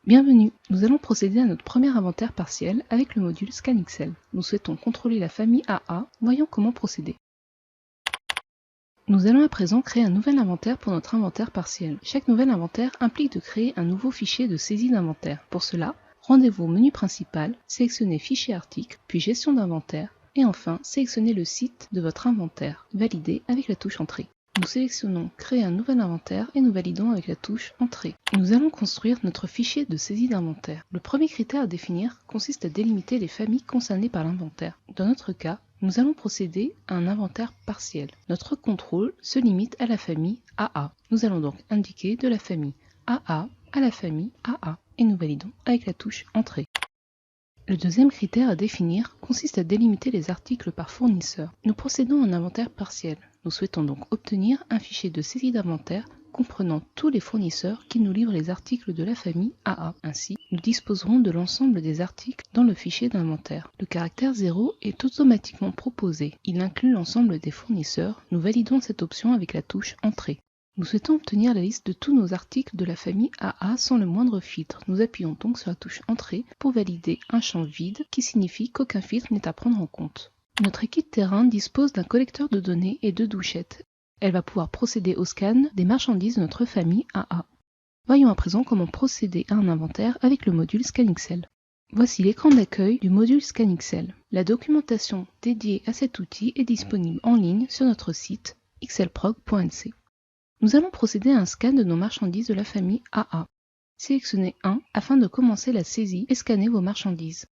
Bienvenue, nous allons procéder à notre premier inventaire partiel avec le module ScanXL. Nous souhaitons contrôler la famille AA, voyons comment procéder. Nous allons à présent créer un nouvel inventaire pour notre inventaire partiel. Chaque nouvel inventaire implique de créer un nouveau fichier de saisie d'inventaire. Pour cela, rendez-vous au menu principal, sélectionnez Fichier article, puis Gestion d'inventaire, et enfin sélectionnez le site de votre inventaire, validé avec la touche Entrée. Nous sélectionnons Créer un nouvel inventaire et nous validons avec la touche Entrée. Nous allons construire notre fichier de saisie d'inventaire. Le premier critère à définir consiste à délimiter les familles concernées par l'inventaire. Dans notre cas, nous allons procéder à un inventaire partiel. Notre contrôle se limite à la famille AA. Nous allons donc indiquer de la famille AA à la famille AA et nous validons avec la touche Entrée. Le deuxième critère à définir consiste à délimiter les articles par fournisseur. Nous procédons à un inventaire partiel. Nous souhaitons donc obtenir un fichier de saisie d'inventaire comprenant tous les fournisseurs qui nous livrent les articles de la famille AA. Ainsi, nous disposerons de l'ensemble des articles dans le fichier d'inventaire. Le caractère 0 est automatiquement proposé. Il inclut l'ensemble des fournisseurs. Nous validons cette option avec la touche Entrée. Nous souhaitons obtenir la liste de tous nos articles de la famille AA sans le moindre filtre. Nous appuyons donc sur la touche Entrée pour valider un champ vide qui signifie qu'aucun filtre n'est à prendre en compte. Notre équipe terrain dispose d'un collecteur de données et de douchettes. Elle va pouvoir procéder au scan des marchandises de notre famille AA. Voyons à présent comment procéder à un inventaire avec le module ScanXL. Voici l'écran d'accueil du module ScanXL. La documentation dédiée à cet outil est disponible en ligne sur notre site xlprog.nc. Nous allons procéder à un scan de nos marchandises de la famille AA. Sélectionnez 1 afin de commencer la saisie et scanner vos marchandises.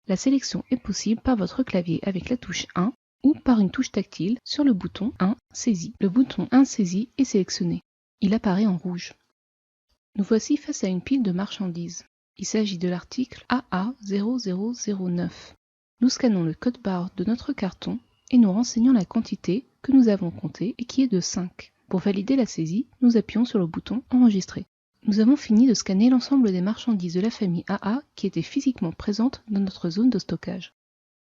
La sélection est possible par votre clavier avec la touche 1 ou par une touche tactile sur le bouton 1 saisie. Le bouton 1 saisie est sélectionné. Il apparaît en rouge. Nous voici face à une pile de marchandises. Il s'agit de l'article AA0009. Nous scannons le code barre de notre carton et nous renseignons la quantité que nous avons comptée et qui est de 5. Pour valider la saisie, nous appuyons sur le bouton Enregistrer. Nous avons fini de scanner l'ensemble des marchandises de la famille AA qui étaient physiquement présentes dans notre zone de stockage.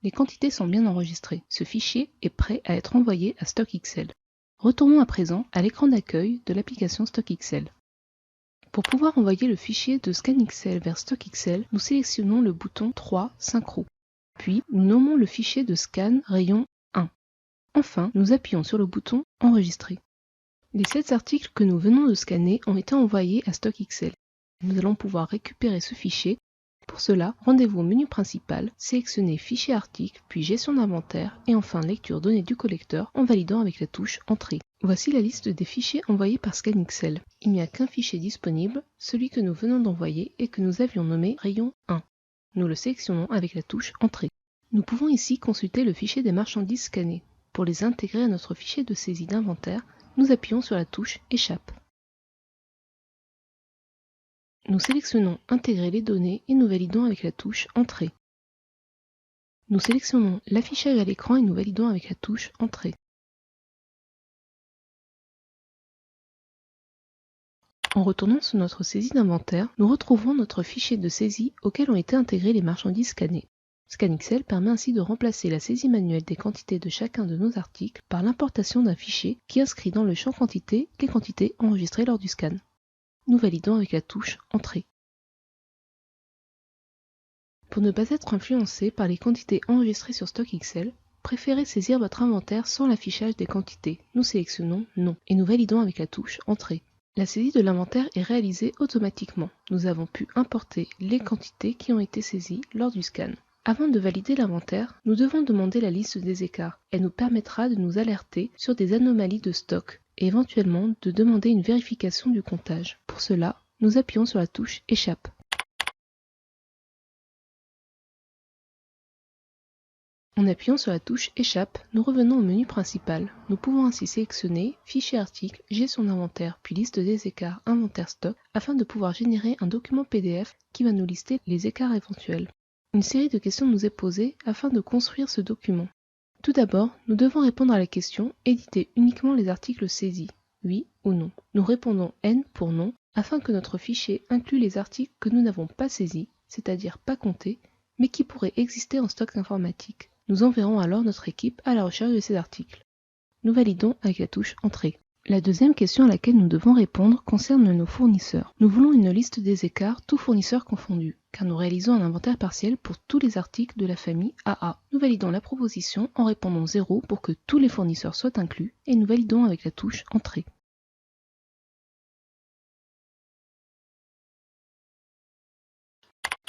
Les quantités sont bien enregistrées. Ce fichier est prêt à être envoyé à StockXL. Retournons à présent à l'écran d'accueil de l'application StockXL. Pour pouvoir envoyer le fichier de ScanXL vers StockXL, nous sélectionnons le bouton 3 Synchro. Puis, nous nommons le fichier de scan rayon 1. Enfin, nous appuyons sur le bouton Enregistrer. Les 7 articles que nous venons de scanner ont été envoyés à StockXL. Nous allons pouvoir récupérer ce fichier. Pour cela, rendez-vous au menu principal, sélectionnez Fichier article, puis Gestion d'inventaire et enfin Lecture données du collecteur en validant avec la touche Entrée. Voici la liste des fichiers envoyés par ScanXL. Il n'y a qu'un fichier disponible, celui que nous venons d'envoyer et que nous avions nommé rayon 1. Nous le sélectionnons avec la touche Entrée. Nous pouvons ici consulter le fichier des marchandises scannées. Pour les intégrer à notre fichier de saisie d'inventaire, nous appuyons sur la touche Échappe. Nous sélectionnons Intégrer les données et nous validons avec la touche Entrée. Nous sélectionnons l'affichage à l'écran et nous validons avec la touche Entrée. En retournant sur notre saisie d'inventaire, nous retrouvons notre fichier de saisie auquel ont été intégrées les marchandises scannées. ScanXL permet ainsi de remplacer la saisie manuelle des quantités de chacun de nos articles par l'importation d'un fichier qui inscrit dans le champ quantité les quantités enregistrées lors du scan. Nous validons avec la touche Entrée. Pour ne pas être influencé par les quantités enregistrées sur StockXL, préférez saisir votre inventaire sans l'affichage des quantités. Nous sélectionnons Non et nous validons avec la touche Entrée. La saisie de l'inventaire est réalisée automatiquement. Nous avons pu importer les quantités qui ont été saisies lors du scan. Avant de valider l'inventaire, nous devons demander la liste des écarts. Elle nous permettra de nous alerter sur des anomalies de stock et éventuellement de demander une vérification du comptage. Pour cela, nous appuyons sur la touche Échappe. En appuyant sur la touche Échappe, nous revenons au menu principal. Nous pouvons ainsi sélectionner Fichier article, Gestion d'inventaire, puis Liste des écarts, Inventaire stock, afin de pouvoir générer un document PDF qui va nous lister les écarts éventuels. Une série de questions nous est posée afin de construire ce document. Tout d'abord, nous devons répondre à la question « Éditer uniquement les articles saisis ?» Oui ou non. Nous répondons N pour non, afin que notre fichier inclue les articles que nous n'avons pas saisis, c'est-à-dire pas comptés, mais qui pourraient exister en stock informatique. Nous enverrons alors notre équipe à la recherche de ces articles. Nous validons avec la touche Entrée. La deuxième question à laquelle nous devons répondre concerne nos fournisseurs. Nous voulons une liste des écarts, tous fournisseurs confondus, car nous réalisons un inventaire partiel pour tous les articles de la famille AA. Nous validons la proposition en répondant 0 pour que tous les fournisseurs soient inclus, et nous validons avec la touche Entrée.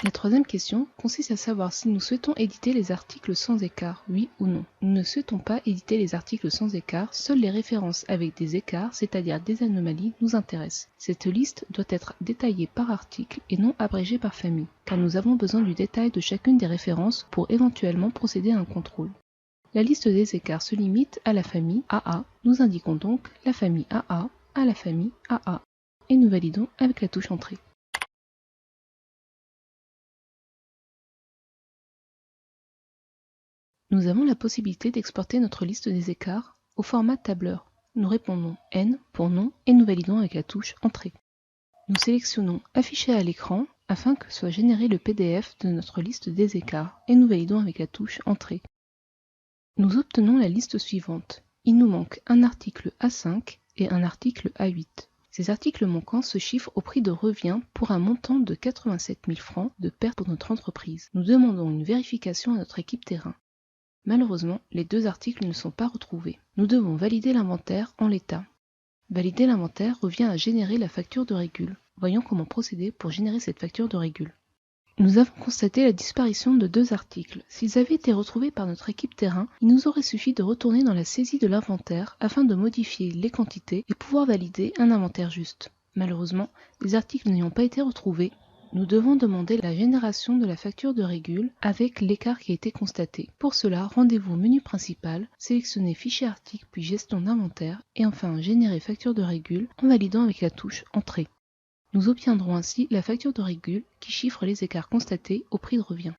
La troisième question consiste à savoir si nous souhaitons éditer les articles sans écart, oui ou non. Nous ne souhaitons pas éditer les articles sans écart, seules les références avec des écarts, c'est-à-dire des anomalies, nous intéressent. Cette liste doit être détaillée par article et non abrégée par famille, car nous avons besoin du détail de chacune des références pour éventuellement procéder à un contrôle. La liste des écarts se limite à la famille AA, nous indiquons donc la famille AA à la famille AA, et nous validons avec la touche Entrée. Nous avons la possibilité d'exporter notre liste des écarts au format tableur. Nous répondons N pour non et nous validons avec la touche Entrée. Nous sélectionnons Afficher à l'écran afin que soit généré le PDF de notre liste des écarts et nous validons avec la touche Entrée. Nous obtenons la liste suivante. Il nous manque un article A5 et un article A8. Ces articles manquants se chiffrent au prix de revient pour un montant de 87 000 francs de perte pour notre entreprise. Nous demandons une vérification à notre équipe terrain. Malheureusement, les deux articles ne sont pas retrouvés. Nous devons valider l'inventaire en l'état. Valider l'inventaire revient à générer la facture de régule. Voyons comment procéder pour générer cette facture de régule. Nous avons constaté la disparition de deux articles. S'ils avaient été retrouvés par notre équipe terrain, il nous aurait suffi de retourner dans la saisie de l'inventaire afin de modifier les quantités et pouvoir valider un inventaire juste. Malheureusement, les articles n'ayant pas été retrouvés, nous devons demander la génération de la facture de régule avec l'écart qui a été constaté. Pour cela, rendez-vous au menu principal, sélectionnez Fichier article puis Gestion d'inventaire et enfin Générer facture de régule en validant avec la touche Entrée. Nous obtiendrons ainsi la facture de régule qui chiffre les écarts constatés au prix de revient.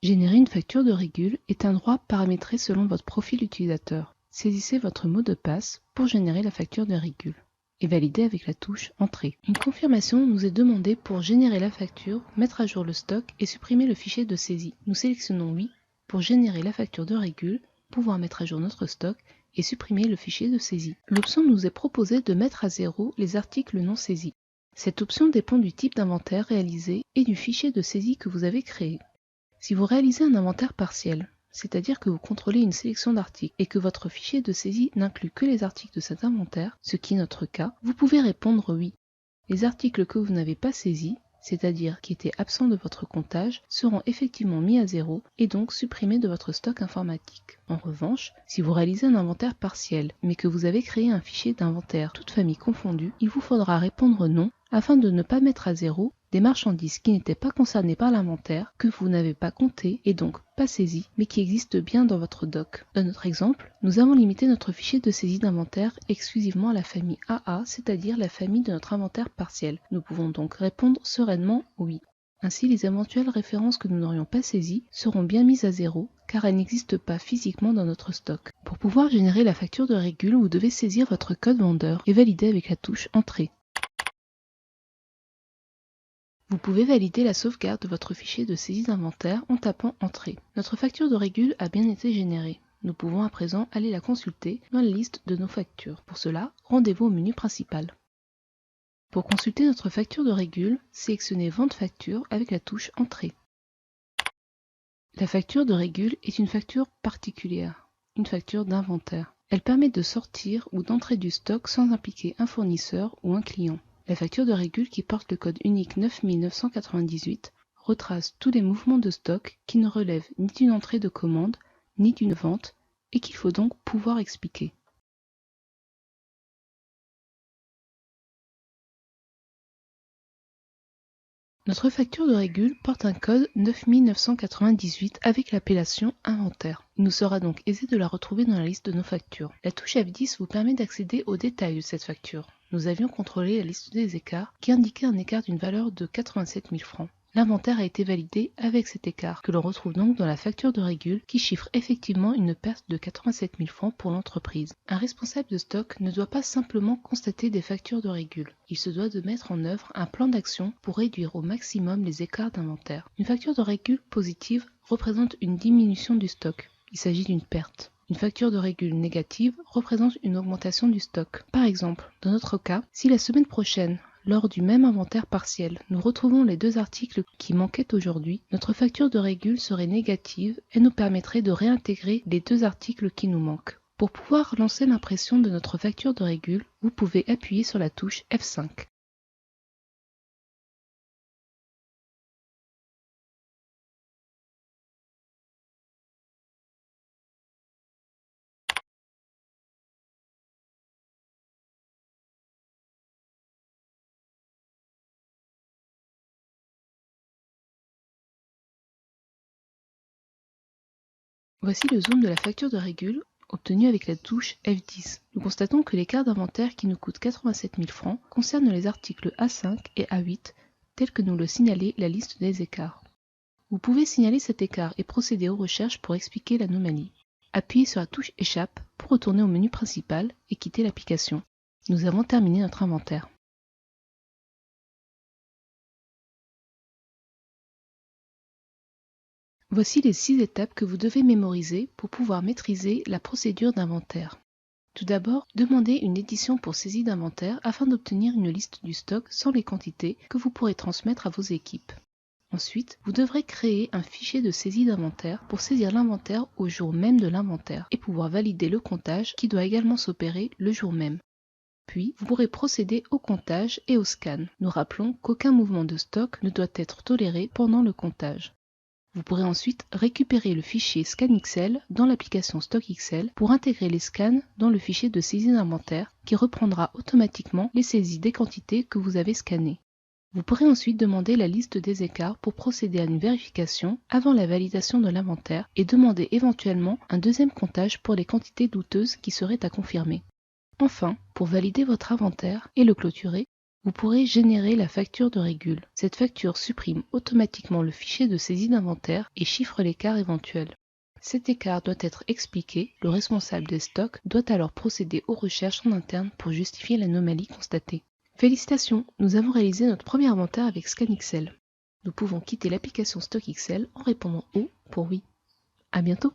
Générer une facture de régule est un droit paramétré selon votre profil utilisateur. Saisissez votre mot de passe pour générer la facture de régule et valider avec la touche Entrée. Une confirmation nous est demandée pour générer la facture, mettre à jour le stock et supprimer le fichier de saisie. Nous sélectionnons Oui pour générer la facture de régule, pouvoir mettre à jour notre stock et supprimer le fichier de saisie. L'option nous est proposée de mettre à zéro les articles non saisis. Cette option dépend du type d'inventaire réalisé et du fichier de saisie que vous avez créé. Si vous réalisez un inventaire partiel, c'est-à-dire que vous contrôlez une sélection d'articles et que votre fichier de saisie n'inclut que les articles de cet inventaire, ce qui est notre cas, vous pouvez répondre oui. Les articles que vous n'avez pas saisis, c'est-à-dire qui étaient absents de votre comptage, seront effectivement mis à zéro et donc supprimés de votre stock informatique. En revanche, si vous réalisez un inventaire partiel, mais que vous avez créé un fichier d'inventaire toute famille confondue, il vous faudra répondre non afin de ne pas mettre à zéro des marchandises qui n'étaient pas concernées par l'inventaire, que vous n'avez pas compté et donc pas saisies, mais qui existent bien dans votre doc. Dans notre exemple, nous avons limité notre fichier de saisie d'inventaire exclusivement à la famille AA, c'est-à-dire la famille de notre inventaire partiel. Nous pouvons donc répondre sereinement oui. Ainsi, les éventuelles références que nous n'aurions pas saisies seront bien mises à zéro, car elles n'existent pas physiquement dans notre stock. Pour pouvoir générer la facture de régule, vous devez saisir votre code vendeur et valider avec la touche Entrée. Vous pouvez valider la sauvegarde de votre fichier de saisie d'inventaire en tapant Entrée. Notre facture de régule a bien été générée. Nous pouvons à présent aller la consulter dans la liste de nos factures. Pour cela, rendez-vous au menu principal. Pour consulter notre facture de régule, sélectionnez Vente facture avec la touche Entrée. La facture de régule est une facture particulière, une facture d'inventaire. Elle permet de sortir ou d'entrer du stock sans impliquer un fournisseur ou un client. La facture de régule qui porte le code unique 9998 retrace tous les mouvements de stock qui ne relèvent ni d'une entrée de commande, ni d'une vente, et qu'il faut donc pouvoir expliquer. Notre facture de régule porte un code 9998 avec l'appellation inventaire. Il nous sera donc aisé de la retrouver dans la liste de nos factures. La touche F10 vous permet d'accéder aux détails de cette facture. Nous avions contrôlé la liste des écarts qui indiquait un écart d'une valeur de 87 000 francs. L'inventaire a été validé avec cet écart, que l'on retrouve donc dans la facture de régule qui chiffre effectivement une perte de 87 000 francs pour l'entreprise. Un responsable de stock ne doit pas simplement constater des factures de régule. Il se doit de mettre en œuvre un plan d'action pour réduire au maximum les écarts d'inventaire. Une facture de régule positive représente une diminution du stock. Il s'agit d'une perte. Une facture de régule négative représente une augmentation du stock. Par exemple, dans notre cas, si la semaine prochaine, lors du même inventaire partiel, nous retrouvons les 2 articles qui manquaient aujourd'hui, notre facture de régule serait négative et nous permettrait de réintégrer les 2 articles qui nous manquent. Pour pouvoir lancer l'impression de notre facture de régule, vous pouvez appuyer sur la touche F5. Voici le zoom de la facture de régule obtenue avec la touche F10. Nous constatons que l'écart d'inventaire qui nous coûte 87 000 francs concerne les articles A5 et A8 tels que nous le signalait la liste des écarts. Vous pouvez signaler cet écart et procéder aux recherches pour expliquer l'anomalie. Appuyez sur la touche Échappe pour retourner au menu principal et quitter l'application. Nous avons terminé notre inventaire. Voici les 6 étapes que vous devez mémoriser pour pouvoir maîtriser la procédure d'inventaire. Tout d'abord, demandez une édition pour saisie d'inventaire afin d'obtenir une liste du stock sans les quantités que vous pourrez transmettre à vos équipes. Ensuite, vous devrez créer un fichier de saisie d'inventaire pour saisir l'inventaire au jour même de l'inventaire et pouvoir valider le comptage qui doit également s'opérer le jour même. Puis, vous pourrez procéder au comptage et au scan. Nous rappelons qu'aucun mouvement de stock ne doit être toléré pendant le comptage. Vous pourrez ensuite récupérer le fichier ScanXL dans l'application StockXL pour intégrer les scans dans le fichier de saisie d'inventaire qui reprendra automatiquement les saisies des quantités que vous avez scannées. Vous pourrez ensuite demander la liste des écarts pour procéder à une vérification avant la validation de l'inventaire et demander éventuellement un deuxième comptage pour les quantités douteuses qui seraient à confirmer. Enfin, pour valider votre inventaire et le clôturer, vous pourrez générer la facture de régule. Cette facture supprime automatiquement le fichier de saisie d'inventaire et chiffre l'écart éventuel. Cet écart doit être expliqué, le responsable des stocks doit alors procéder aux recherches en interne pour justifier l'anomalie constatée. Félicitations, nous avons réalisé notre premier inventaire avec ScanXL. Nous pouvons quitter l'application StockXL en répondant O pour oui. À bientôt!